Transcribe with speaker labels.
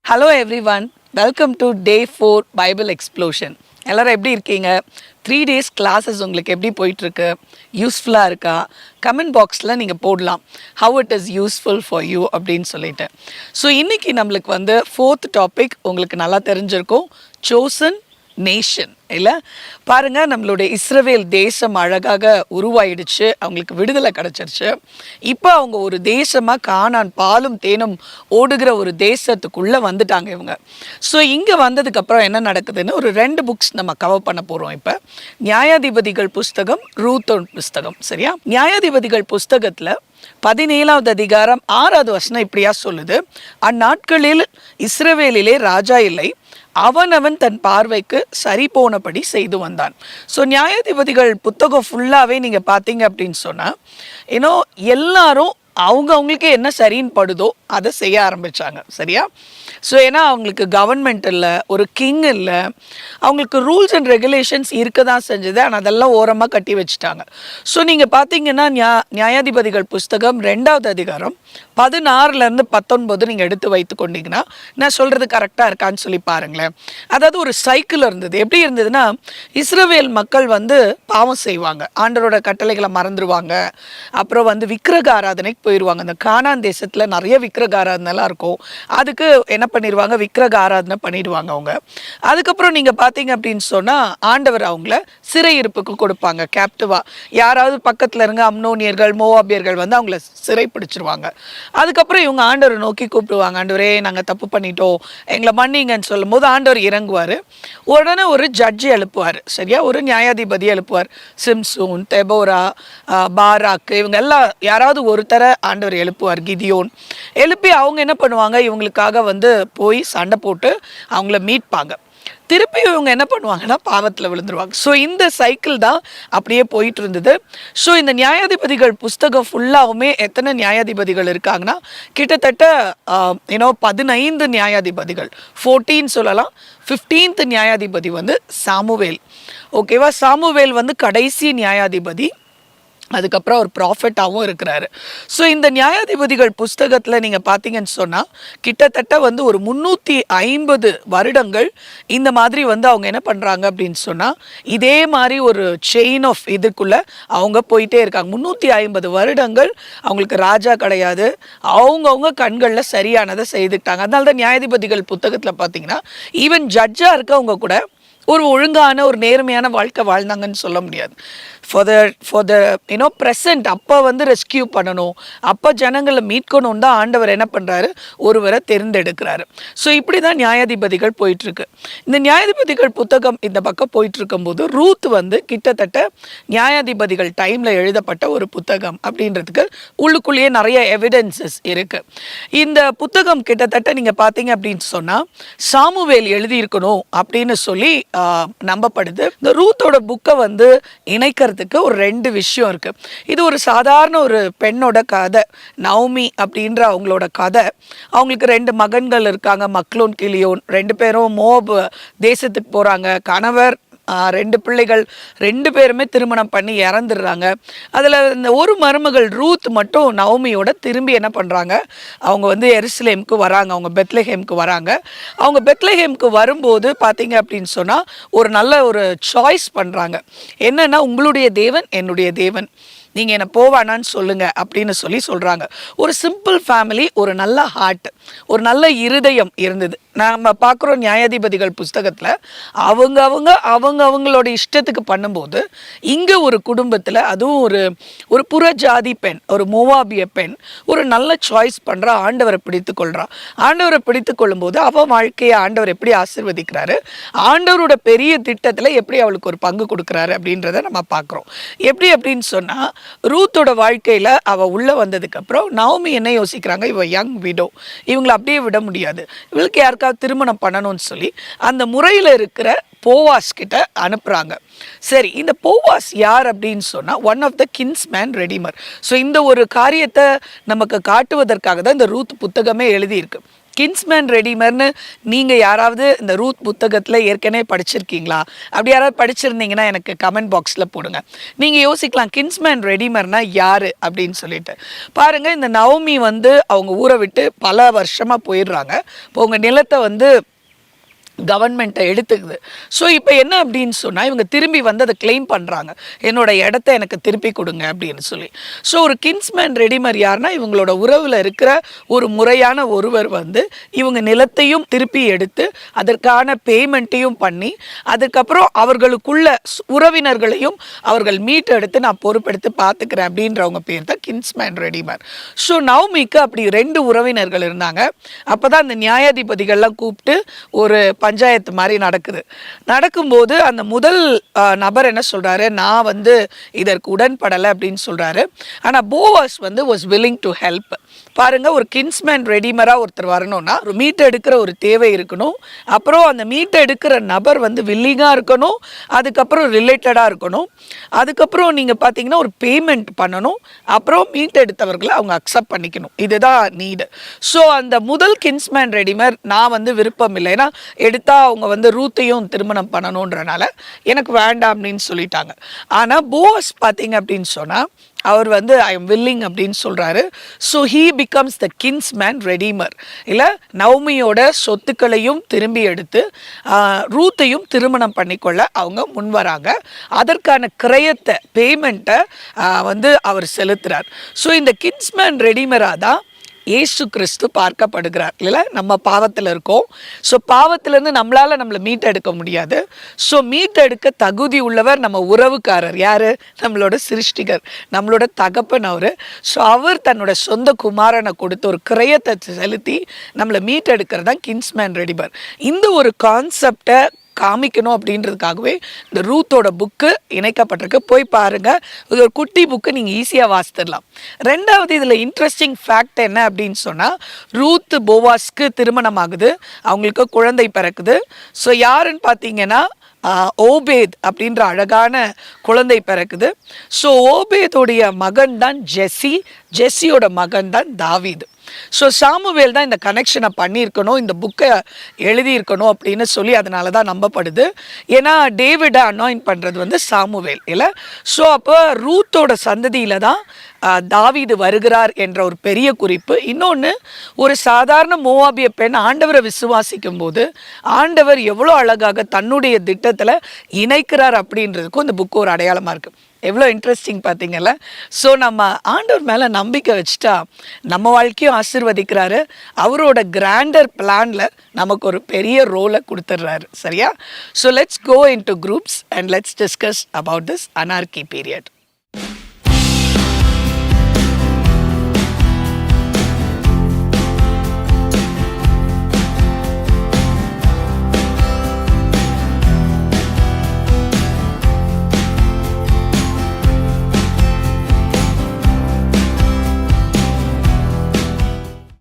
Speaker 1: Hello everyone, welcome to day 4 Bible explosion. எல்லோரும் எப்படி இருக்கீங்க? 3 days கிளாஸஸ் உங்களுக்கு எப்படி போயிட்டுருக்கு? யூஸ்ஃபுல்லாக இருக்கா? கமெண்ட் பாக்ஸில் நீங்கள் போடலாம் how it is useful for you அப்படின்னு சொல்லிட்டு. ஸோ இன்றைக்கி நம்மளுக்கு வந்து 4th டாபிக் உங்களுக்கு நல்லா தெரிஞ்சிருக்கும், சோசன் நேஷன். இல்லை பாருங்கள், நம்மளுடைய இஸ்ரவேல் தேசம் அழகாக உருவாயிடுச்சு, அவங்களுக்கு விடுதலை கிடச்சிருச்சு. இப்போ அவங்க ஒரு தேசமாக கானான் பாலும் தேனும் ஓடுகிற ஒரு தேசத்துக்குள்ளே வந்துட்டாங்க இவங்க. ஸோ இங்கே வந்ததுக்கப்புறம் என்ன நடக்குதுன்னு ஒரு 2 புக்ஸ் நம்ம கவர் பண்ண போகிறோம். இப்போ நியாயாதிபதிகள் புஸ்தகம், ரூத் புஸ்தகம். சரியா? நியாயாதிபதிகள் புஸ்தகத்தில் 17வது அதிகாரம் 6வது வசனம் இப்படியா சொல்லுது, அந்நாட்களில் இஸ்ரவேலிலே ராஜா இல்லை, அவனவன் தன் பார்வைக்கு சரி போனபடி செய்து வந்தான். ஸோ நியாயாதிபதிகள் புத்தகம் ஃபுல்லாகவே நீங்கள் பார்த்தீங்க அப்படின்னு சொன்னால், ஏன்னோ எல்லாரும் அவங்களுக்கு என்ன சரின்னு படுதோ அதை செய்ய ஆரம்பித்தாங்க. சரியா? ஸோ ஏன்னா அவங்களுக்கு கவர்மெண்ட் இல்லை, ஒரு கிங் இல்லை, அவங்களுக்கு ரூல்ஸ் அண்ட் ரெகுலேஷன்ஸ் இருக்க தான் செஞ்சது, ஆனால் அதெல்லாம் ஓரமாக கட்டி வச்சுட்டாங்க. ஸோ நீங்கள் பார்த்தீங்கன்னா நியாயாதிபதிகள் புஸ்தகம் 2வது அதிகாரம் 16லேருந்து 19 நீங்கள் எடுத்து வைத்து கொண்டீங்கன்னா நான் சொல்கிறது கரெக்டாக இருக்கான்னு சொல்லி பாருங்களேன். அதாவது ஒரு சைக்கிள் இருந்தது. எப்படி இருந்ததுன்னா, இஸ்ரவேல் மக்கள் வந்து பாவம் செய்வாங்க, ஆண்டவரோட கட்டளைகளை மறந்துடுவாங்க, அப்புறம் வந்து விக்கிரக ஆராதனைக்கு போயிடுவாங்க. இந்த கானான் தேசத்தில் நிறைய விக்கிரக ஆராதனைலாம் இருக்கும், அதுக்கு என்ன பண்ணிடுவாங்க, விக்கிரக ஆராதனை பண்ணிடுவாங்க அவங்க. அதுக்கப்புறம் நீங்கள் பார்த்தீங்க அப்படின்னு சொன்னால் ஆண்டவர் அவங்கள சிறையிருப்புக்கு கொடுப்பாங்க, கேப்டிவா. யாராவது பக்கத்தில் இருங்க அம்னோனியர்கள் மோவாபியர்கள் வந்து அவங்கள சிறை பிடிச்சிருவாங்க. அதுக்கப்புறம் இவங்க ஆண்டவரை நோக்கி கூப்பிடுவாங்க, ஆண்டவரே நாங்கள் தப்பு பண்ணிட்டோம், எங்களை மன்னிங்கன்னு சொல்லும் போது ஆண்டவர் இறங்குவார். உடனே ஒரு ஜட்ஜி எழுப்புவார். சரியா? ஒரு நியாயாதிபதி எழுப்புவார். சிம்சூன், தெபோரா, பாராக்கு, இவங்க எல்லாம் யாராவது ஒருத்தரை ஆண்டவர் எழுப்புவார். கிதியோன் எழுப்பி அவங்க என்ன பண்ணுவாங்க, இவங்களுக்காக வந்து போய் சண்டை போட்டு அவங்கள மீட்பாங்க. திருப்பி இவங்க என்ன பண்ணுவாங்கன்னா பாவத்தில் விழுந்துருவாங்க. ஸோ இந்த சைக்கிள் தான் அப்படியே போயிட்டு இருந்தது. ஸோ இந்த நியாயாதிபதிகள் புஸ்தகம் ஃபுல்லாகவுமே எத்தனை நியாயாதிபதிகள் இருக்காங்கன்னா, கிட்டத்தட்ட 15 நியாயாதிபதிகள், 14 சொல்லலாம். 15th நியாயாதிபதி வந்து சாமுவேல். ஓகேவா? சாமுவேல் வந்து கடைசி நியாயாதிபதி, அதுக்கப்புறம் ஒரு ப்ராஃபட்டாகவும் இருக்கிறாரு. ஸோ இந்த நியாயாதிபதிகள் புஸ்தகத்தில் நீங்கள் பார்த்தீங்கன்னு சொன்னால் கிட்டத்தட்ட வந்து ஒரு 350 வருடங்கள் இந்த மாதிரி வந்து அவங்க என்ன பண்ணுறாங்க அப்படின்னு சொன்னால், இதே மாதிரி ஒரு செயின் ஆஃப் இதுக்குள்ளே அவங்க போயிட்டே இருக்காங்க. 350 வருடங்கள் அவங்களுக்கு ராஜா கிடையாது, அவங்கவுங்க கண்களில் சரியானதை செய்துக்கிட்டாங்க. அதனால தான் நியாயாதிபதிகள் புத்தகத்தில் பார்த்தீங்கன்னா ஈவன் ஜட்ஜாக இருக்கவங்க கூட ஒரு ஒழுங்கான ஒரு நேர்மையான வாழ்க்கை வாழ்ந்தாங்கன்னு சொல்ல முடியாது. ஃபார் த ப்ரெசன்ட் அப்போ வந்து ரெஸ்கியூ பண்ணணும், அப்போ ஜனங்களை மீட்கணும் தான் ஆண்டவர் என்ன பண்ணுறாரு, ஒருவரை தேர்ந்தெடுக்கிறாரு. ஸோ இப்படி தான் நியாயாதிபதிகள் போயிட்டுருக்கு. இந்த நியாயாதிபதிகள் புத்தகம் இந்த பக்கம் போயிட்டுருக்கும்போது ரூத் வந்து கிட்டத்தட்ட நியாயாதிபதிகள் டைமில் எழுதப்பட்ட ஒரு புத்தகம் அப்படின்றதுக்கு உள்ளுக்குள்ளேயே நிறைய எவிடன்சஸ் இருக்குது. இந்த புத்தகம் கிட்டத்தட்ட நீங்கள் பார்த்தீங்க அப்படின்னு சொன்னால் சாமுவேல் எழுதியிருக்கணும் அப்படின்னு சொல்லி நம்பப்படுது. இந்த ரூத்தோட புக்கை வந்து இணைக்கிறதுக்கு ஒரு 2 விஷயம் இருக்கு. இது ஒரு சாதாரண ஒரு பெண்ணோட கதை, நவமி அப்படின்ற அவங்களோட கதை. அவங்களுக்கு 2 மகன்கள் இருக்காங்க, மக்லோன் கிளியோன். 2 பேரும் மோப் தேசத்துக்கு போறாங்க. கணவர் 2 பிள்ளைகள் 2 பேருமே திருமணம் பண்ணி இறந்துடுறாங்க. அதில் இந்த ஒரு மருமகள் ரூத் மட்டும் நவமியோட திரும்பி என்ன பண்ணுறாங்க, அவங்க வந்து எருசலேமுக்கு வராங்க, அவங்க பெத்லஹேமுக்கு வராங்க. அவங்க பெத்லஹேமுக்கு வரும்போது பார்த்தீங்க அப்படின்னு சொன்னால் ஒரு நல்ல ஒரு சாய்ஸ் பண்ணுறாங்க. என்னென்னா, உங்களுடைய தேவன் என்னுடைய தேவன், நீங்கள் என்னை போவானான்னு சொல்லுங்கள் அப்படின்னு சொல்கிறாங்க. ஒரு சிம்பிள் ஃபேமிலி, ஒரு நல்ல ஹார்ட், ஒரு நல்ல இருதயம் இருந்தது. நம்ம பார்க்குறோம் நியாயாதிபதிகள் புஸ்தகத்தில் அவங்களோட இஷ்டத்துக்கு பண்ணும்போது, இங்கே ஒரு குடும்பத்தில் அதுவும் ஒரு புறஜாதி பெண், ஒரு மோவாபிய பெண் ஒரு நல்ல சாய்ஸ் பண்ணுறா, ஆண்டவரை பிடித்து கொள்கிறா. ஆண்டவரை பிடித்து கொள்ளும்போது அவள் வாழ்க்கையை ஆண்டவர் எப்படி ஆசீர்வதிக்கிறாரு, ஆண்டவரோட பெரிய திட்டத்தில் எப்படி அவளுக்கு ஒரு பங்கு கொடுக்குறாரு அப்படின்றத நம்ம பார்க்குறோம். எப்படி அப்படின்னு சொன்னால், ரூத்தோட வாழ்க்கையில் அவள் உள்ளே வந்ததுக்கப்புறம் நவமி என்ன யோசிக்கிறாங்க, இவள் யங் விடோ, இவங்களை அப்படியே விட முடியாது, இவளுக்கு யாருக்காவது திருமணம் பண்ணணும்னு சொல்லி அந்த முறையில் இருக்கிற போவாஸ் கிட்ட அனுப்புகிறாங்க. சரி, இந்த போவாஸ் யார் அப்படின்னு சொன்னால் one of the kinsman redeemer. So இந்த ஒரு காரியத்தை நமக்கு காட்டுவதற்காக தான் இந்த ரூத் புத்தகமே எழுதியிருக்கு. கின்ஸ்மேன் ரெடிமர்னு நீங்கள் யாராவது இந்த ரூத் புத்தகத்தில் ஏற்கனவே படிச்சிருக்கீங்களா? அப்படி யாராவது படிச்சிருந்தீங்கன்னா எனக்கு கமெண்ட் பாக்ஸில் போடுங்க. நீங்கள் யோசிக்கலாம் கின்ஸ்மேன் ரெடிமர்னா யார் அப்படின்னு சொல்லிட்டு. பாருங்கள், இந்த நவமி வந்து அவங்க ஊரை விட்டு பல வருஷமாக போயிடுறாங்க. இப்போ உங்கள் நிலத்தை வந்து கவர்மெண்ட்டை எடுத்துக்குது. ஸோ இப்போ என்ன அப்படின்னு சொன்னால் இவங்க திரும்பி வந்து அதை கிளைம் பண்ணுறாங்க, என்னோட இடத்த எனக்கு திருப்பி கொடுங்க அப்படின்னு சொல்லி. ஸோ ஒரு கின்ஸ்மேன் ரெடிமர் யாருன்னா இவங்களோட உறவில் இருக்கிற ஒரு முறையான ஒருவர் வந்து இவங்க நிலத்தையும் திருப்பி எடுத்து அதற்கான பேமெண்ட்டையும் பண்ணி அதுக்கப்புறம் அவர்களுக்குள்ள உறவினர்களையும் அவர்கள் மீட்டெடுத்து நான் பொறுப்பெடுத்து பார்த்துக்கிறேன் அப்படின்றவங்க பேர் தான் கின்ஸ்மேன் ரெடிமர். ஸோ நவமிக்கு அப்படி 2 உறவினர்கள் இருந்தாங்க. அப்போ தான் அந்த நியாயாதிபதிகள்லாம் கூப்பிட்டு ஒரு பஞ்சாயத்து மாதிரி நடக்கும்போது அந்த முதல் நபர் என்ன சொல்றாரு, நான் வந்து இதற்கு உடன்படலை அப்படின்னு சொல்றாரு. ஆனா போவாஸ் வந்து வாஸ் வில்லிங் டு ஹெல்ப். பாருங்க, ஒரு கின்ஸ்மேன் ரெடிமரா ஒருத்தர் வரணும்னா ஒரு மீட்டை எடுக்கிற ஒரு தேவை இருக்கணும். அப்புறம் அந்த மீட்டை எடுக்கிற நபர் வந்து வில்லிங்கா இருக்கணும். அதுக்கப்புறம் ரிலேட்டடா இருக்கணும். அதுக்கப்புறம் நீங்க பாத்தீங்கன்னா ஒரு பேமெண்ட் பண்ணணும். அப்புறம் மீட் எடுத்தவர்களை அவங்க அக்செப்ட் பண்ணிக்கணும். இதுதான் நீடு. ஸோ அந்த முதல் கின்ஸ்மேன் ரெடிமர் நான் வந்து விருப்பம் இல்லை, ஏன்னா எடுத்தா அவங்க வந்து ரூத்தையும் திருமணம் பண்ணணுன்றனால எனக்கு வேண்டாம் அப்படின்னு சொல்லிட்டாங்க. ஆனா போவாஸ் பாத்தீங்க அப்படின்னு சொன்னா அவர் வந்து ஐ எம் வில்லிங் அப்படின்னு சொல்றாரு. So he becomes the kinsman redeemer. இல்லை, நவமியோட சொத்துக்களையும் திரும்பி எடுத்து ரூத்தையும் திருமணம் பண்ணிக்கொள்ள அவங்க முன்வராங்க. அதற்கான கிரயத்தை பேமெண்ட்டை வந்து அவர் செலுத்துறார். ஸோ இந்த கின்ஸ்மேன் ரெடீமராக தான் இயேசு கிறிஸ்து பார்க்கப்படுகிறார். இல்லை, நம்ம பாவத்தில் இருக்கோம். ஸோ பாவத்திலேருந்து நம்மளை மீட்டெடுக்க முடியாது. ஸோ மீட்டெடுக்க தகுதி உள்ளவர் நம்ம உறவுக்காரர். யார்? நம்மளோட சிருஷ்டிகர், நம்மளோட தகப்பன் அவர். ஸோ அவர் தன்னோட சொந்த குமாரனை கொடுத்து ஒரு கிரயத்தை செலுத்தி நம்மளை மீட்டெடுக்கிறது தான் கின்ஸ்மேன் ரெடிமர். இந்த ஒரு கான்செப்டை காமிக்கணும் அப்படின்றதுக்காகவே இந்த ரூத்தோட புக்கு இணைக்கப்பட்டிருக்கு. போய் பாருங்கள், இது ஒரு குட்டி புக்கு, நீங்கள் ஈஸியாக வாசித்துடலாம். ரெண்டாவது இதில் இன்ட்ரெஸ்டிங் ஃபேக்ட் என்ன அப்படின்னு சொன்னால், ரூத் போவாஸ்க்கு திருமணம் ஆகுது, அவங்களுக்கு குழந்தை பிறக்குது. ஸோ யாருன்னு பார்த்தீங்கன்னா ஓபேத் அப்படின்ற அழகான குழந்தை பிறக்குது. ஸோ ஓபேதோடைய மகன் தான் ஜெஸ்ஸியோட மகன் தான் தாவீது. ஸோ சாமுவேல் தான் இந்த கனெக்ஷனை பண்ணியிருக்கணும், இந்த புக்கை எழுதியிருக்கணும் அப்படின்னு சொல்லி அதனால தான் நம்பப்படுது. ஏன்னா டேவிடை அனாயின்ட் பண்ணுறது வந்து சாமுவேல் இல்லை. ஸோ அப்போ ரூத்தோட சந்ததியில் தான் தாவீது வருகிறார் என்ற ஒரு பெரிய குறிப்பு. இன்னொன்று, ஒரு சாதாரண மோவாபிய பெண் ஆண்டவரை விசுவாசிக்கும் போது ஆண்டவர் எவ்வளோ அழகாக தன்னுடைய திட்டத்தில் இணைக்கிறார் அப்படின்றதுக்கும் இந்த புக்கு ஒரு அடையாளமாக இருக்குது. எவ்வளோ இன்ட்ரெஸ்டிங் பார்த்தீங்கல்ல. ஸோ நம்ம ஆண்டவர் மேலே நம்பிக்கை வச்சுட்டா நம்ம வாழ்க்கையும் ஆசீர்வதிக்கிறாரு. அவரோட கிராண்டர் பிளானில் நமக்கு ஒரு பெரிய ரோலை கொடுத்துட்றாரு. சரியா? So let's go into groups and let's discuss about this anarchy period.